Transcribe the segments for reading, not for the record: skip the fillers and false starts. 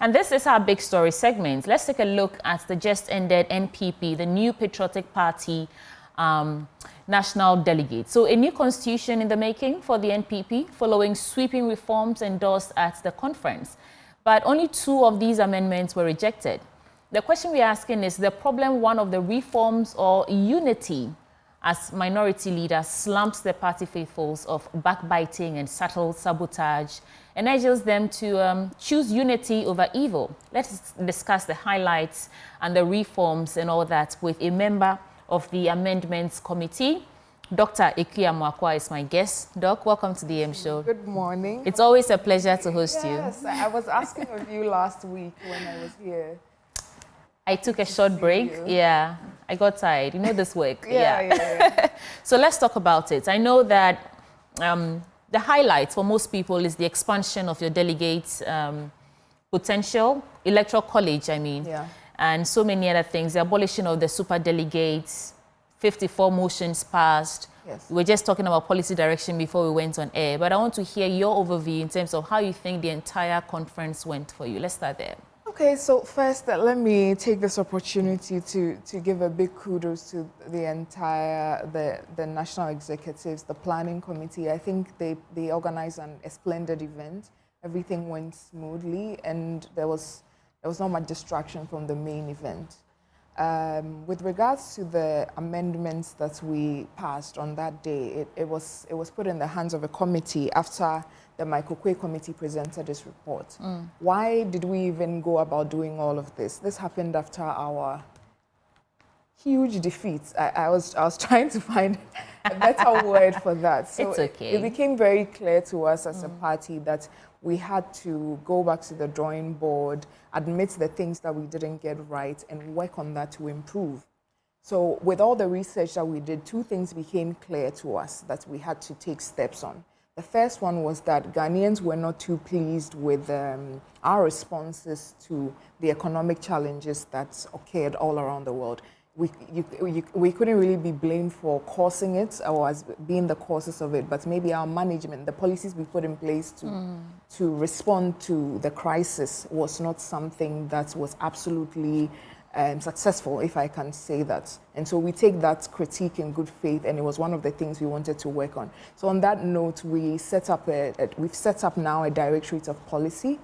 And this is our big story segment. Let's take a look at the just ended NPP, the New Patriotic Party national delegate. So a new constitution in the making for the NPP following sweeping reforms endorsed at the conference. But only 2 of these amendments were rejected. The question we're asking is the problem one of the reforms or unity as minority leaders slumps the party faithfuls of backbiting and subtle sabotage and urges them to choose unity over evil. Let's discuss the highlights and the reforms and all that with a member of the Amendments Committee. Dr. Ikuya Mwakwa is my guest. Doc, welcome to the AM Show. Good morning. It's always a pleasure to host you. Yes, I was asking of you last week when I was here. I took a short break. Yeah, I got tired. You know this work. Yeah. So let's talk about it. I know that the highlight for most people is the expansion of your delegates' potential, electoral college, I mean, and so many other things. The abolition of the super delegates, 54 motions passed. Yes. We were just talking about policy direction before we went on air, but I want to hear your overview in terms of how you think the entire conference went for you. Let's start there. Okay, so first, let me take this opportunity to give a big kudos to the entire, the national executives, the planning committee. I think they organized a splendid event. Everything went smoothly, and there was not much distraction from the main event. With regards to the amendments that we passed on that day, it was put in the hands of a committee after the Michael Kwe committee presented this report. Why did we even go about doing all of this? This happened after our huge defeat. I was trying to find a better word for that. So it's okay. It became very clear to us as a party that we had to go back to the drawing board, admit the things that we didn't get right, and work on that to improve. So with all the research that we did, 2 things became clear to us that we had to take steps on. The first one was that Ghanaians were not too pleased with our responses to the economic challenges that occurred all around the world. We couldn't really be blamed for causing it or as being the causes of it, but maybe our management, the policies we put in place to respond to the crisis was not something that was absolutely successful, if I can say that. And so we take that critique in good faith, and it was one of the things we wanted to work on. So on that note, we've set up now a directorate of policy.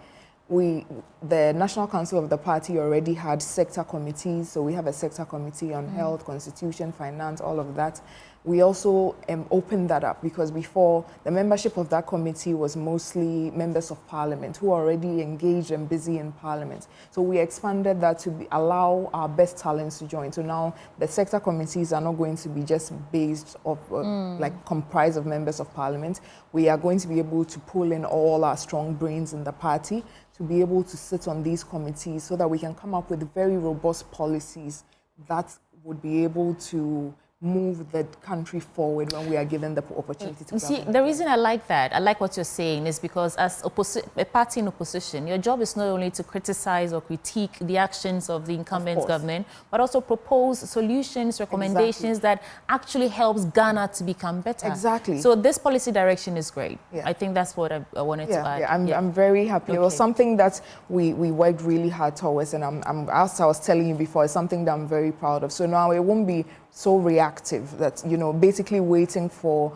The National Council of the party already had sector committees, so we have a sector committee on health, constitution, finance, all of that. We also opened that up because before, the membership of that committee was mostly members of parliament who are already engaged and busy in parliament. So we expanded that to allow our best talents to join. So now the sector committees are not going to be just based off, like comprised of members of parliament. We are going to be able to pull in all our strong brains in the party to be able to sit on these committees so that we can come up with very robust policies that would be able to move the country forward when we are given the opportunity to. You see, the reason I like that, I like what you're saying, is because as a party in opposition, your job is not only to criticize or critique the actions of the incumbent government, but also propose solutions, recommendations that actually helps Ghana to become better. Exactly. So this policy direction is great. I think that's what I wanted to add. I'm very happy. It was something that we worked really hard towards, and as I was telling you before, it's something that I'm very proud of. So now it won't be so reactive that, basically waiting for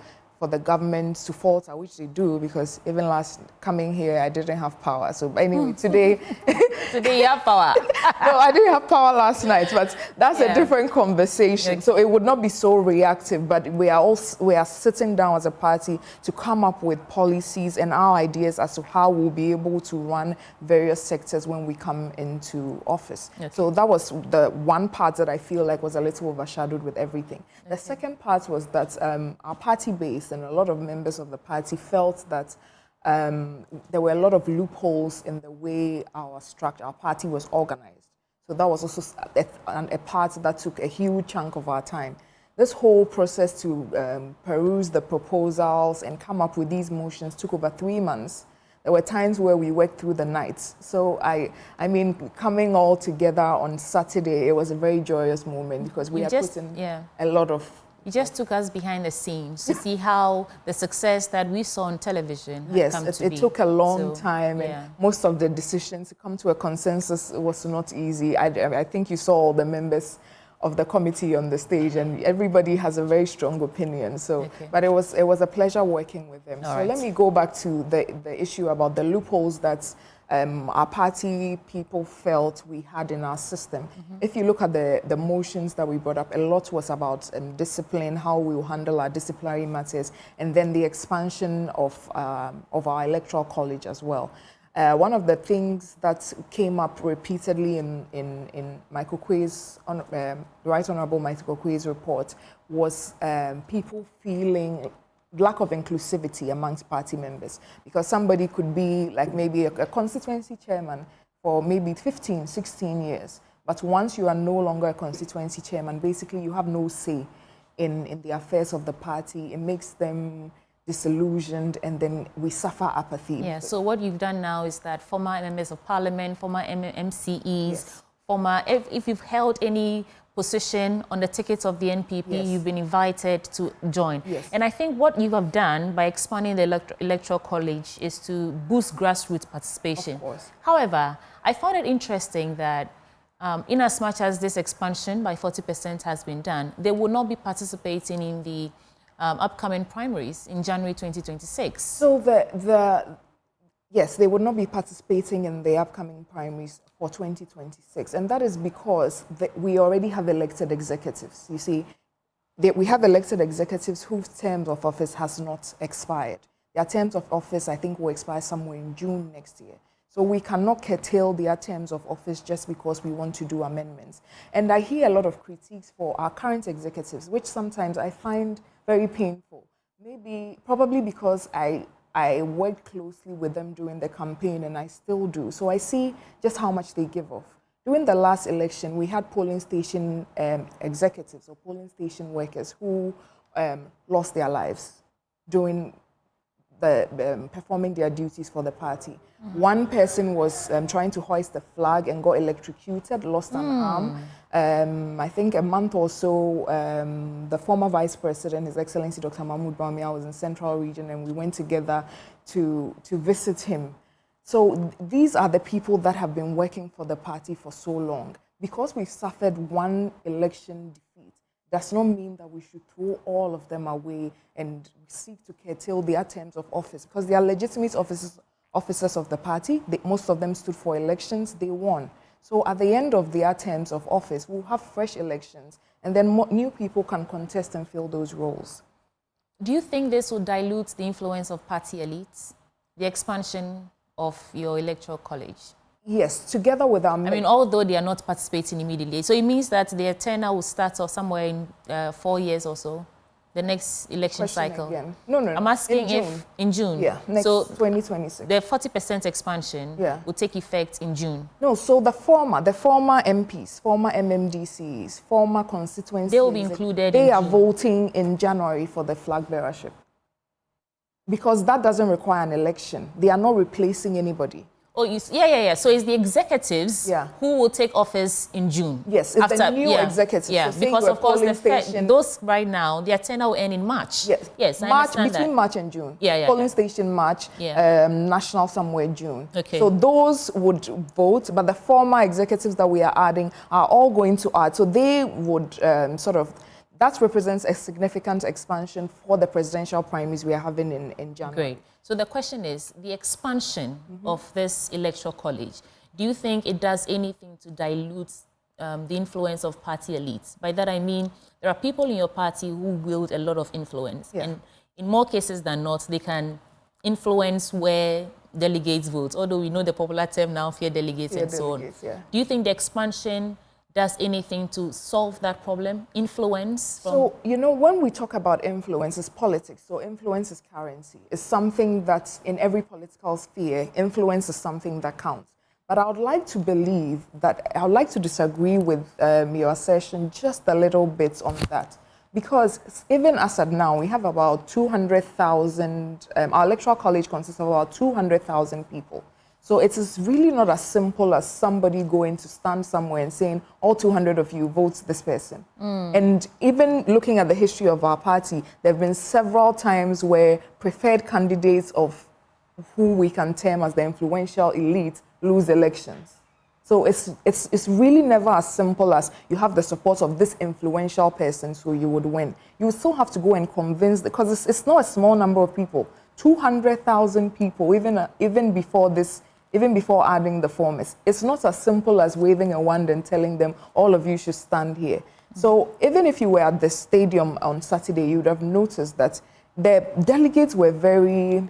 the government to falter, which they do, because even last coming here, I didn't have power. So anyway, today... Today you have power. No, I didn't have power last night, but that's a different conversation. So it would not be so reactive, but we are sitting down as a party to come up with policies and our ideas as to how we'll be able to run various sectors when we come into office. So that was the one part that I feel like was a little overshadowed with everything. The second part was that our party base and a lot of members of the party felt that there were a lot of loopholes in the way our party was organized. So that was also a part that took a huge chunk of our time. This whole process to peruse the proposals and come up with these motions took over 3 months. There were times where we worked through the nights. So I mean, coming all together on Saturday, it was a very joyous moment because we had put in a lot of You just took us behind the scenes to see how the success that we saw on television had yes, come to be. It took a long time, yeah. and most of the decisions to come to a consensus was not easy. I think you saw all the members of the committee on the stage, and everybody has a very strong opinion. So, but it was a pleasure working with them. So let me go back to the issue about the loopholes that our party people felt we had in our system. If you look at the motions that we brought up, a lot was about discipline, how we will handle our disciplinary matters, and then the expansion of our electoral college as well. One of the things that came up repeatedly in Michael Quay's, Right Honourable Michael Quay's report was people feeling lack of inclusivity amongst party members, because somebody could be like maybe a constituency chairman for maybe 15, 16 years, but once you are no longer a constituency chairman, basically you have no say in the affairs of the party. It makes them disillusioned, and then we suffer apathy. Yeah, so what you've done now is that former members of parliament, former MCEs, former, if you've held any position on the tickets of the NPP, you've been invited to join. And I think what you have done by expanding the electoral college is to boost grassroots participation. Of course. However, I found it interesting that in as much as this expansion by 40% has been done, they will not be participating in the upcoming primaries in January 2026. So yes, they would not be participating in the upcoming primaries for 2026, and that is because we already have elected executives. You see, we have elected executives whose terms of office has not expired. Their terms of office, I think, will expire somewhere in June next year. So we cannot curtail their terms of office just because we want to do amendments. And I hear a lot of critiques for our current executives, which sometimes I find very painful. Probably because I worked closely with them during the campaign, and I still do. So I see just how much they give off. During the last election, we had polling station executives or polling station workers who lost their lives during performing their duties for the party. One person was trying to hoist the flag and got electrocuted, lost an arm. I think a month or so, the former Vice President, His Excellency Dr. Mahmoud Bawumia, was in Central Region, and we went together to visit him. So these are the people that have been working for the party for so long. Because we've suffered one election defeat, does not mean that we should throw all of them away and seek to curtail their terms of office, because they are legitimate officers of the party. Most of them stood for elections, they won. So at the end of their terms of office, we'll have fresh elections, and then new people can contest and fill those roles. Do you think this will dilute the influence of party elites, the expansion of your electoral college? Yes, together with our... I mean, although they are not participating immediately. So it means that their tenure will start off somewhere in 4 years or so, the next election cycle. Again. No. I'm asking if in June. Yeah, next 2026. The 40% expansion will take effect in June. No, so the former MPs, former MMDCs, former constituencies, they will be included. They are voting in January for the flag bearership. Because that doesn't require an election. They are not replacing anybody. Oh, yeah. So it's the executives who will take office in June. Yes, it's the new executives. Yeah, so because of course those right now, their tenure will end in March. Yes, I understand between March and June. Polling station March, national somewhere June. Okay. So those would vote, but the former executives that we are adding are all going to add. So they would that represents a significant expansion for the presidential primaries we are having in January. Great. So the question is, the expansion of this electoral college, do you think it does anything to dilute the influence of party elites? By that I mean, there are people in your party who wield a lot of influence. And in more cases than not, they can influence where delegates vote, although we know the popular term now, fear delegates and so on. Do you think the expansion does anything to solve that problem? Influence? So, when we talk about influence, it's politics. So influence is currency. It's something that in every political sphere, influence is something that counts. But I would like to believe that, I would like to disagree with your assertion just a little bit on that. Because even as of now, we have about 200,000, our electoral college consists of about 200,000 people. So it is really not as simple as somebody going to stand somewhere and saying, all 200 of you vote this person. And even looking at the history of our party, there have been several times where preferred candidates of who we can term as the influential elite lose elections. So it's really never as simple as you have the support of this influential person so you would win. You still have to go and convince, because it's not a small number of people. 200,000 people, even before this, even before adding the form. It's not as simple as waving a wand and telling them, all of you should stand here. So even if you were at the stadium on Saturday, you would have noticed that the delegates were very,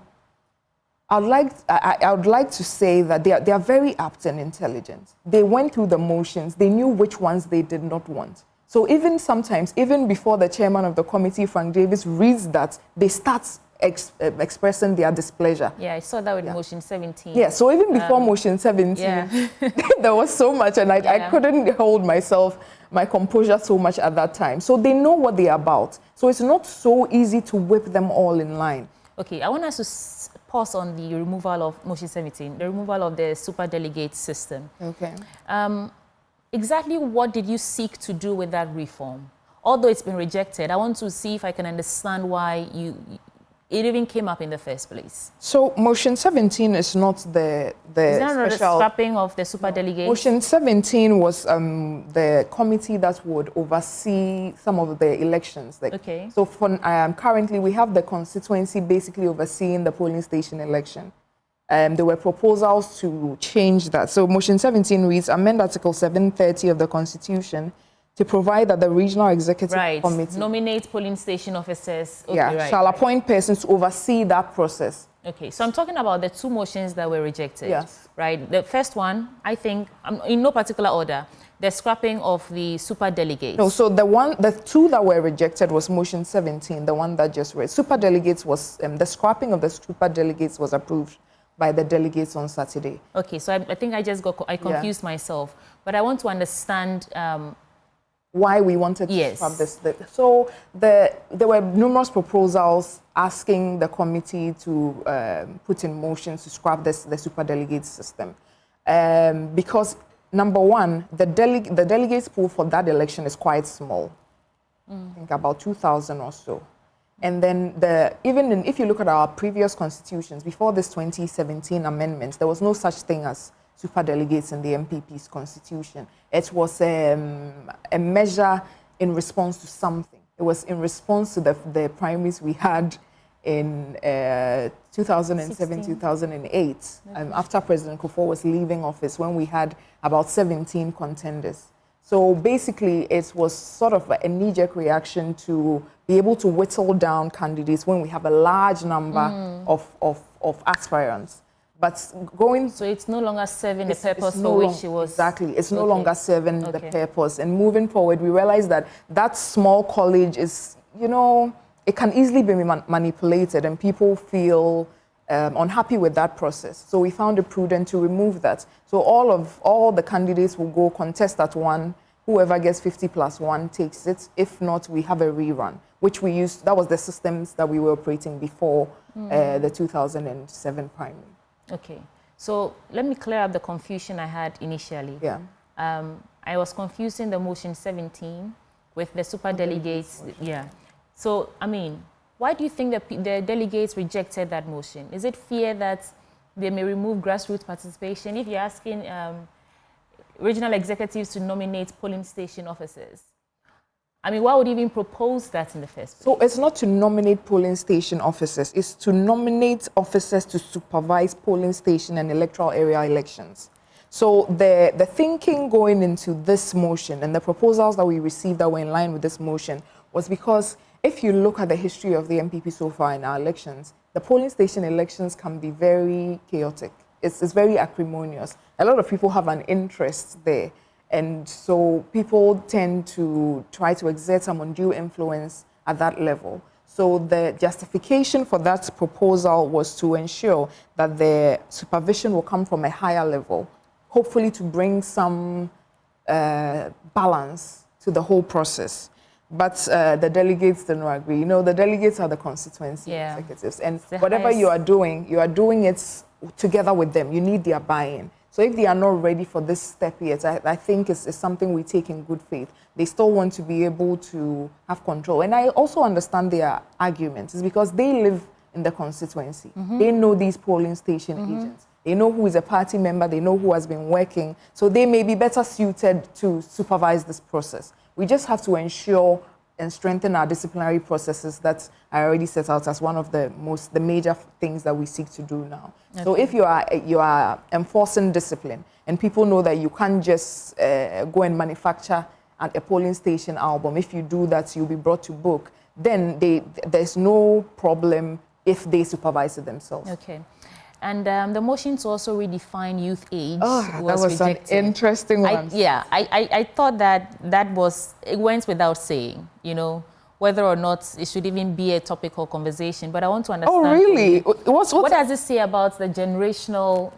I would like to say that they are very apt and intelligent. They went through the motions. They knew which ones they did not want. So even sometimes, even before the chairman of the committee, Frank Davis, reads that, they start expressing their displeasure. Yeah, I saw that with motion 17. Yeah, so even before motion 17, there was so much, and I couldn't hold my composure so much at that time. So they know what they're about. So it's not so easy to whip them all in line. Okay, I want us to pause on the removal of motion 17, the removal of the super delegate system. Okay. Exactly what did you seek to do with that reform? Although it's been rejected, I want to see if I can understand why it even came up in the first place. So motion 17 is not the is that not the scrapping of the super delegates? Motion 17 was the committee that would oversee some of the elections. Okay. So currently we have the constituency basically overseeing the polling station election. There were proposals to change that. So motion 17 reads, amend Article 730 of the Constitution to provide that the regional executive committee nominate polling station officers. Okay, shall appoint persons to oversee that process. Okay, so I'm talking about the two motions that were rejected. Yes. Right. The first one, I think, in no particular order, the scrapping of the super delegates. No, so the two that were rejected was motion 17, the one that just read. Super delegates was the scrapping of the super delegates was approved by the delegates on Saturday. Okay, so I think I confused myself, but I want to understand. Why we wanted to scrap this. So there were numerous proposals asking the committee to put in motion to scrap the superdelegate system. Because, number one, the delegates pool for that election is quite small. I think about 2,000 or so. And then if you look at our previous constitutions, before this 2017 amendments, there was no such thing as superdelegates in the NPP's constitution. It was a measure in response to something. It was in response to the primaries we had in 2007, 2008, after President Kufuor was leaving office, when we had about 17 contenders. So basically, it was sort of a knee-jerk reaction to be able to whittle down candidates when we have a large number of aspirants. But so it's no longer serving the purpose for which it was. Exactly, it's no longer serving the purpose. And moving forward, we realized that small college is, it can easily be manipulated, and people feel unhappy with that process. So we found it prudent to remove that. So all the candidates will go contest at one. Whoever gets 50+1 takes it. If not, we have a rerun, which we used. That was the systems that we were operating before the 2007 primary. Okay, so let me clear up the confusion I had initially. Yeah. I was confusing the motion 17 with the super delegates. Yeah. So, why do you think the delegates rejected that motion? Is it fear that they may remove grassroots participation? If you're asking regional executives to nominate polling station officers, why would you even propose that in the first place? So it's not to nominate polling station officers. It's to nominate officers to supervise polling station and electoral area elections. So the thinking going into this motion and the proposals that we received that were in line with this motion was because if you look at the history of the NPP so far in our elections, the polling station elections can be very chaotic. It's very acrimonious. A lot of people have an interest there. And so people tend to try to exert some undue influence at that level. So the justification for that proposal was to ensure that the supervision will come from a higher level, hopefully to bring some balance to the whole process. But the delegates didn't agree. The delegates are the constituency executives. And whatever you are doing it together with them. You need their buy-in. So if they are not ready for this step yet, I think it's something we take in good faith. They still want to be able to have control. And I also understand their arguments. It's because they live in the constituency. They know these polling station agents. They know who is a party member. They know who has been working. So they may be better suited to supervise this process. We just have to ensure and strengthen our disciplinary processes that I already set out as one of the major things that we seek to do now. Okay. So if you are enforcing discipline and people know that you can't just go and manufacture a polling station album, if you do that, you'll be brought to book, then there's no problem if they supervise it themselves. Okay. And the motion to also redefine youth age was rejected. An interesting one. I thought that it went without saying, you know, whether or not it should even be a topical conversation. But I want to understand. Oh, really? What does it say about the generational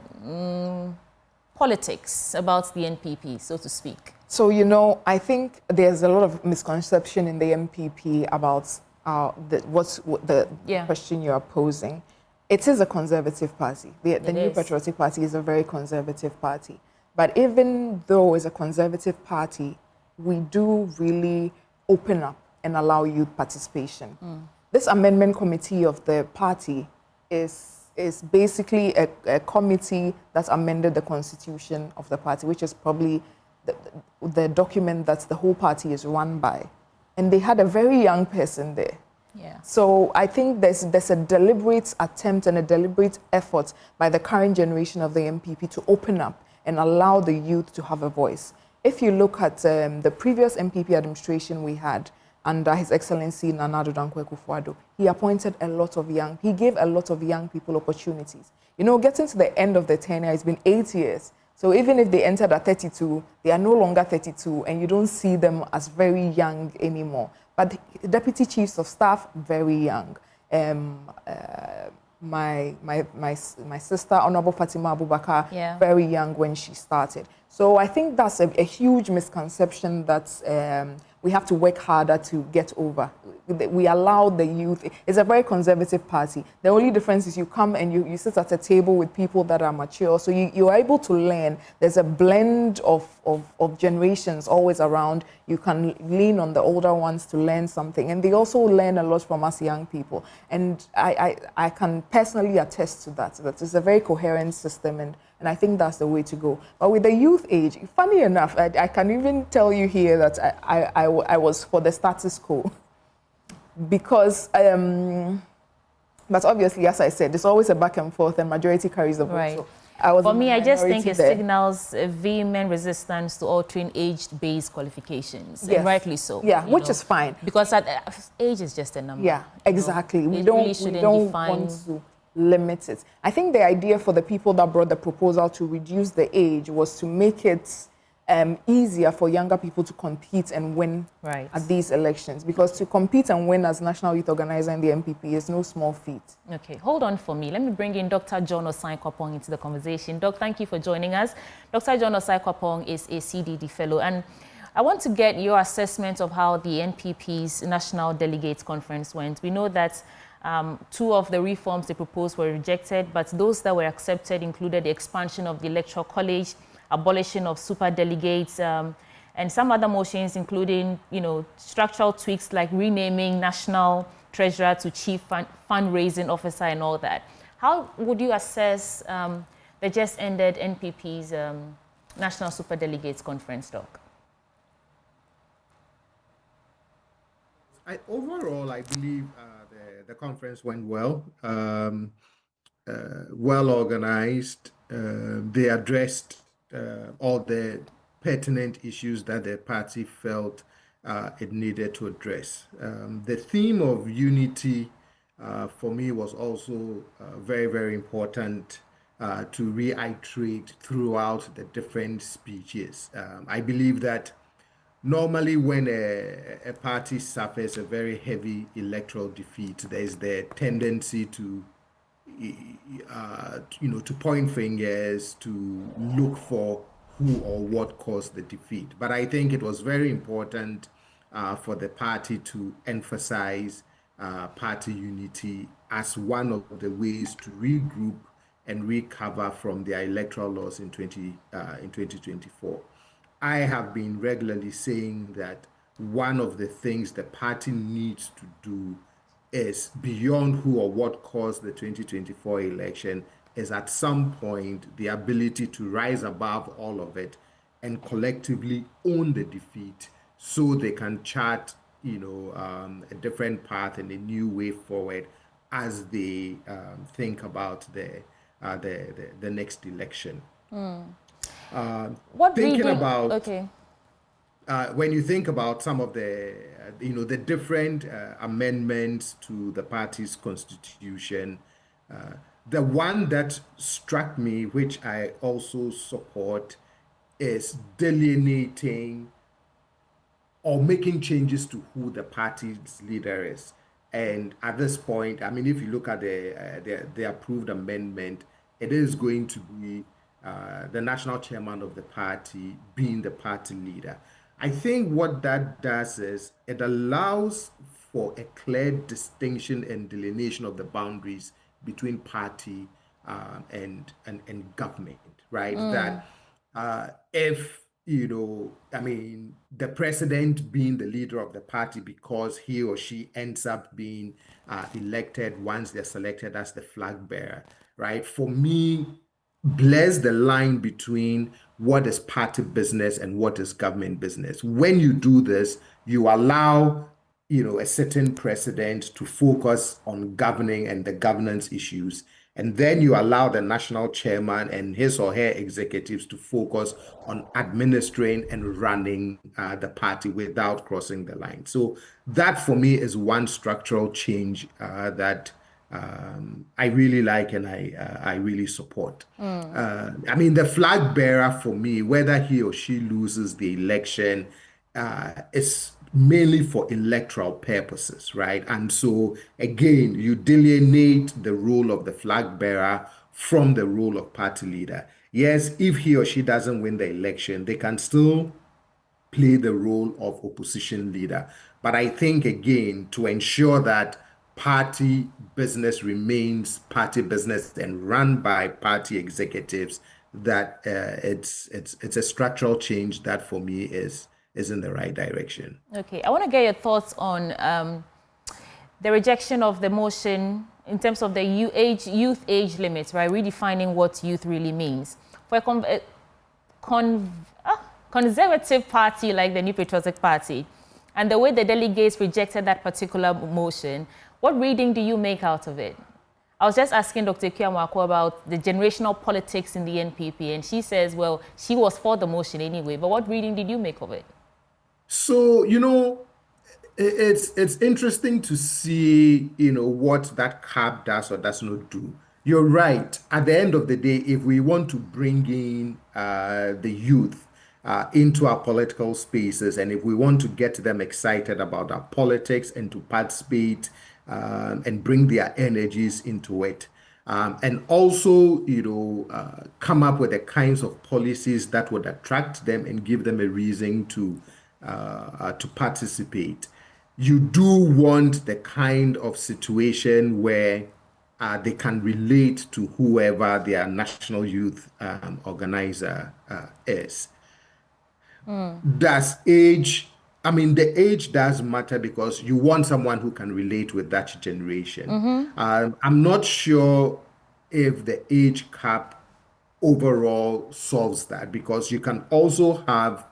politics, about the NPP, so to speak? So, you know, I think there's a lot of misconception in the NPP about the question you are posing. It is a conservative party. The New Patriotic Party is a very conservative party. But even though it's a conservative party, we do really open up and allow youth participation. This amendment committee of the party is basically a committee that amended the constitution of the party, which is probably the document that the whole party is run by. And they had a very young person there. Yeah. So I think there's a deliberate attempt and a deliberate effort by the current generation of the NPP to open up and allow the youth to have a voice. If you look at the previous NPP administration we had under His Excellency Nana Addo Dankwa Akufo-Addo, he gave a lot of young people opportunities. You know, getting to the end of the tenure, it's been 8 years. So even if they entered at 32, they are no longer 32, and you don't see them as very young anymore. But deputy chiefs of staff, very young. My sister, Honorable Fatima Abubakar, very young when she started. So I think that's a huge misconception that we have to work harder to get over. We allow the youth. It's a very conservative party. The only difference is you come and you sit at a table with people that are mature. So you are able to learn. There's a blend of generations always around. You can lean on the older ones to learn something. And they also learn a lot from us young people. And I can personally attest to that. That it's a very coherent system, and I think that's the way to go. But with the youth age, funny enough, I can even tell you here that I was for the status quo. Because, but obviously, as I said, it's always a back and forth, and majority carries the vote. Right. So for me, I just think it signals a vehement resistance to altering age-based qualifications, and rightly so. Yeah, which is fine. Because age is just a number. Yeah, exactly. You know? We don't want to limit it. I think the idea for the people that brought the proposal to reduce the age was to make it easier for younger people to compete and win at these elections. Because to compete and win as National Youth Organizer in the NPP is no small feat. Okay, hold on for me. Let me bring in Dr. John Osai-Kwapong into the conversation. Doc, thank you for joining us. Dr. John Osai-Kwapong is a CDD fellow, and I want to get your assessment of how the NPP's National Delegates Conference went. We know that 2 of the reforms they proposed were rejected, but those that were accepted included the expansion of the Electoral College, abolition of super delegates, and some other motions, including, you know, structural tweaks like renaming National Treasurer to Chief Fundraising Officer and all that. How would you assess the just ended NPP's National Super Delegates Conference, Doc? Overall, I believe the conference went well, well organized. They addressed all the pertinent issues that the party felt it needed to address. The theme of unity for me was also very, very important to reiterate throughout the different speeches. I believe that normally when a party suffers a very heavy electoral defeat, there's the tendency to to point fingers, to look for who or what caused the defeat. But I think it was very important for the party to emphasize party unity as one of the ways to regroup and recover from their electoral loss in 2024. I have been regularly saying that one of the things the party needs to do is, beyond who or what caused the 2024 election, is at some point the ability to rise above all of it and collectively own the defeat so they can chart, a different path and a new way forward as they think about the next election. What Thinking reading? about Okay. when you think about some of the different amendments to the party's constitution, the one that struck me, which I also support, is delineating or making changes to who the party's leader is. And at this point, I mean, if you look at the approved amendment, it is going to be the national chairman of the party being the party leader. I think what that does is it allows for a clear distinction and delineation of the boundaries between party and government, right? That if I mean, the president being the leader of the party because he or she ends up being elected once they're selected as the flag bearer, right? For me, blurs the line between what is party business and what is government business. When you do this, you allow a certain president to focus on governing and the governance issues. And then you allow the national chairman and his or her executives to focus on administering and running the party without crossing the line. So that for me is one structural change that I really like and I really support. I mean, the flag bearer for me, whether he or she loses the election, is mainly for electoral purposes, right? And so again, you delineate the role of the flag bearer from the role of party leader. Yes, if he or she doesn't win the election, they can still play the role of opposition leader. But I think, again, to ensure that party business remains party business and run by party executives, that it's a structural change that for me is in the right direction. Okay, I want to get your thoughts on the rejection of the motion in terms of the youth age limits, right? Redefining what youth really means. For a conservative party like the New Patriotic Party, and the way the delegates rejected that particular motion, what reading do you make out of it? I was just asking Dr. Kiamwako about the generational politics in the NPP, and she says, well, she was for the motion anyway, but what reading did you make of it? So, it's interesting to see, what that CAB does or does not do. You're right. At the end of the day, if we want to bring in the youth into our political spaces, and if we want to get them excited about our politics and to participate and bring their energies into it, and also, come up with the kinds of policies that would attract them and give them a reason to participate. You do want the kind of situation where they can relate to whoever their national youth organizer is. Does age, I mean, the age does matter because you want someone who can relate with that generation. I'm not sure if the age cap overall solves that because you can also have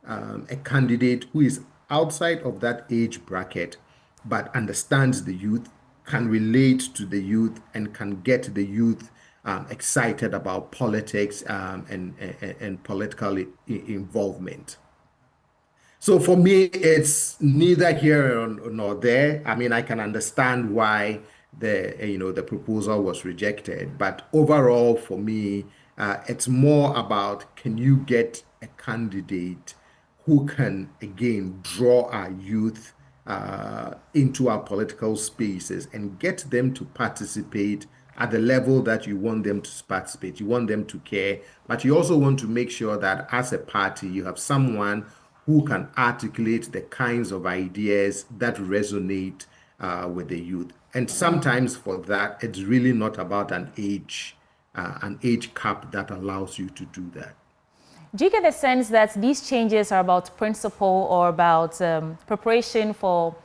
a candidate who is outside of that age bracket but understands the youth, can relate to the youth, and can get the youth excited about politics and political involvement. So for me, it's neither here nor there. I mean, I can understand why the proposal was rejected, but overall, for me, it's more about can you get a candidate who can again draw our youth into our political spaces and get them to participate at the level that you want them to participate. You want them to care, but you also want to make sure that as a party, you have someone who can articulate the kinds of ideas that resonate with the youth. And sometimes for that, it's really not about an age an age cap that allows you to do that. Do you get the sense that these changes are about principle or about preparation for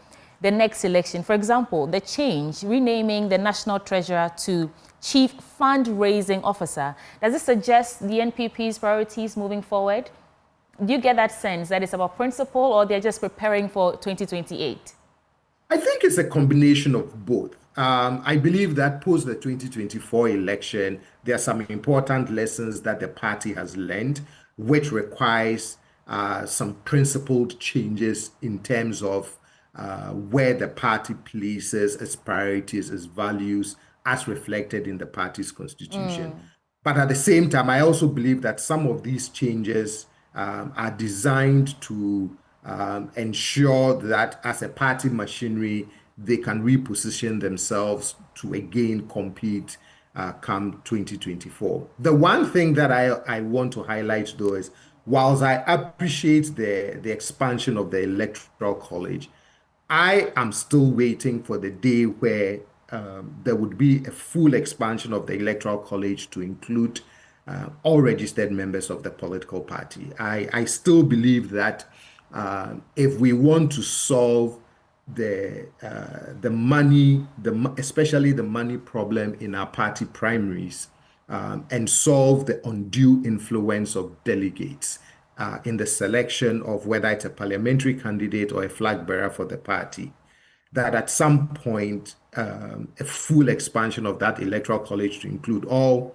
the next election? For example, the change, renaming the National Treasurer to Chief Fundraising Officer, does it suggest the NPP's priorities moving forward? Do you get that sense that it's about principle or they're just preparing for 2028? I think it's a combination of both. I believe that post the 2024 election, there are some important lessons that the party has learned, which requires some principled changes in terms of where the party places its priorities, its values, as reflected in the party's constitution. But at the same time, I also believe that some of these changes are designed to ensure that as a party machinery, they can reposition themselves to again compete come 2024. The one thing that I want to highlight though is, whilst I appreciate the expansion of the Electoral College, I am still waiting for the day where there would be a full expansion of the Electoral College to include all registered members of the political party. I still believe that if we want to solve the money, especially the money problem in our party primaries, and solve the undue influence of delegates in the selection of whether it's a parliamentary candidate or a flag bearer for the party, that at some point a full expansion of that Electoral College to include all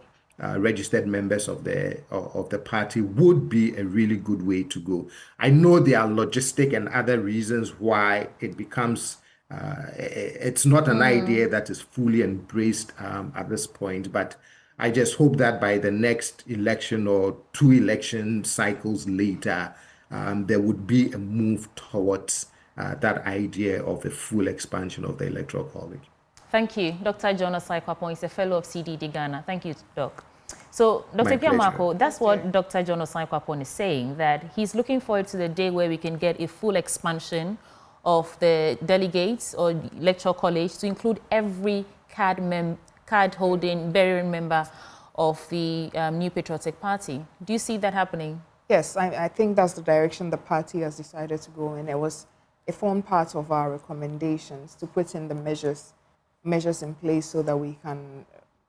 registered members of the party would be a really good way to go. I know there are logistic and other reasons why it becomes it's not an idea that is fully embraced at this point, but I just hope that by the next election or 2 election cycles later, there would be a move towards that idea of a full expansion of the Electoral College. Thank you. Dr. John Osai-Kwapong is a fellow of CDD Ghana. Thank you, Doc. So, Dr. Kiamako, that's what Dr. John Osai-Kwapong is saying, that he's looking forward to the day where we can get a full expansion of the delegates or Electoral College to include every card-holding, bearing member of the New Patriotic Party. Do you see that happening? Yes, I think that's the direction the party has decided to go in. It formed part of our recommendations to put in the measures in place so that we can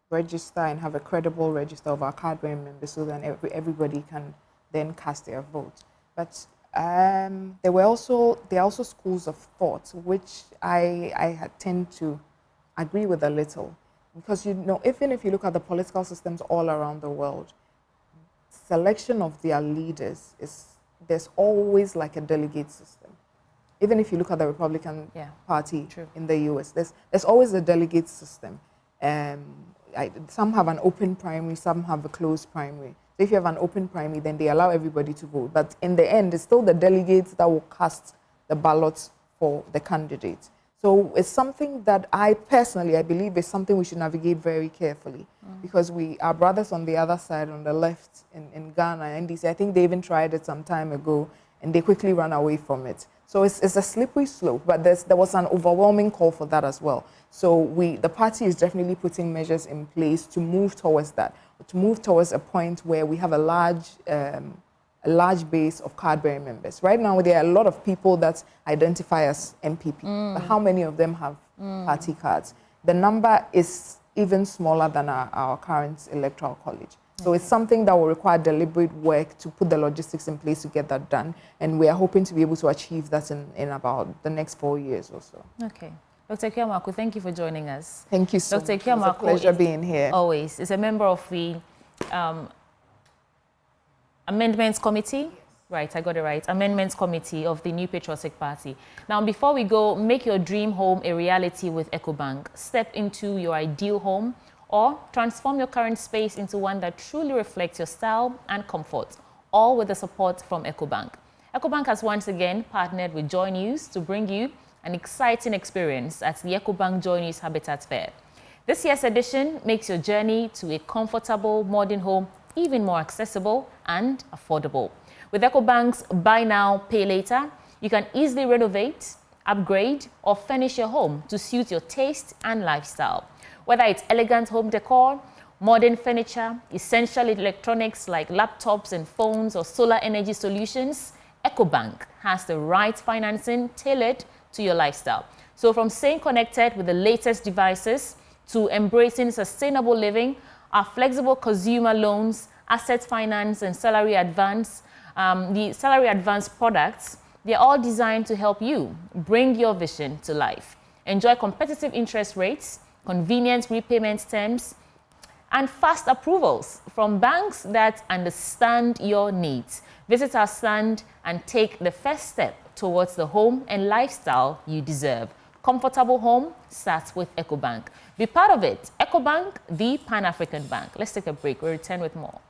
register and have a credible register of our card-bearing members so that everybody can then cast their vote. But there are also schools of thought which I tend to agree with a little, because even if you look at the political systems all around the world, selection of their leaders there's always like a delegate system. Even if you look at the Republican Party in the US, there's always a delegate system. Some have an open primary, some have a closed primary. So if you have an open primary, then they allow everybody to vote. But in the end, it's still the delegates that will cast the ballots for the candidate. So it's something that I believe is something we should navigate very carefully, because our brothers on the other side, on the left in Ghana and NDC, I think they even tried it some time ago and they quickly ran away from it. So it's a slippery slope, but there was an overwhelming call for that as well. So the party is definitely putting measures in place to move towards that, to move towards a point where we have a large base of card-bearing members. Right now, there are a lot of people that identify as NPP, but how many of them have party cards? The number is even smaller than our current Electoral College. So it's something that will require deliberate work to put the logistics in place to get that done. And we are hoping to be able to achieve that in about the next 4 years or so. Okay. Dr. Kiamako, thank you for joining us. Thank you so much. Dr. Kiamako, it's a pleasure being here. Always. Is a member of the Amendments Committee. Right, I got it right. Amendments Committee of the New Patriotic Party. Now, before we go, make your dream home a reality with EcoBank. Step into your ideal home or transform your current space into one that truly reflects your style and comfort, all with the support from EcoBank. EcoBank has once again partnered with Joy News to bring you an exciting experience at the EcoBank Joy News Habitat Fair. This year's edition makes your journey to a comfortable modern home even more accessible and affordable. With EcoBank's Buy Now, Pay Later, you can easily renovate, upgrade, or furnish your home to suit your taste and lifestyle. Whether it's elegant home decor, modern furniture, essential electronics like laptops and phones or solar energy solutions, EcoBank has the right financing tailored to your lifestyle. So from staying connected with the latest devices to embracing sustainable living, our flexible consumer loans, asset finance and salary advance, the salary advance products, they're all designed to help you bring your vision to life. Enjoy competitive interest rates, convenient repayment terms, and fast approvals from banks that understand your needs. Visit our stand and take the first step towards the home and lifestyle you deserve. Comfortable home starts with EcoBank. Be part of it. EcoBank, the Pan-African bank. Let's take a break. We'll return with more.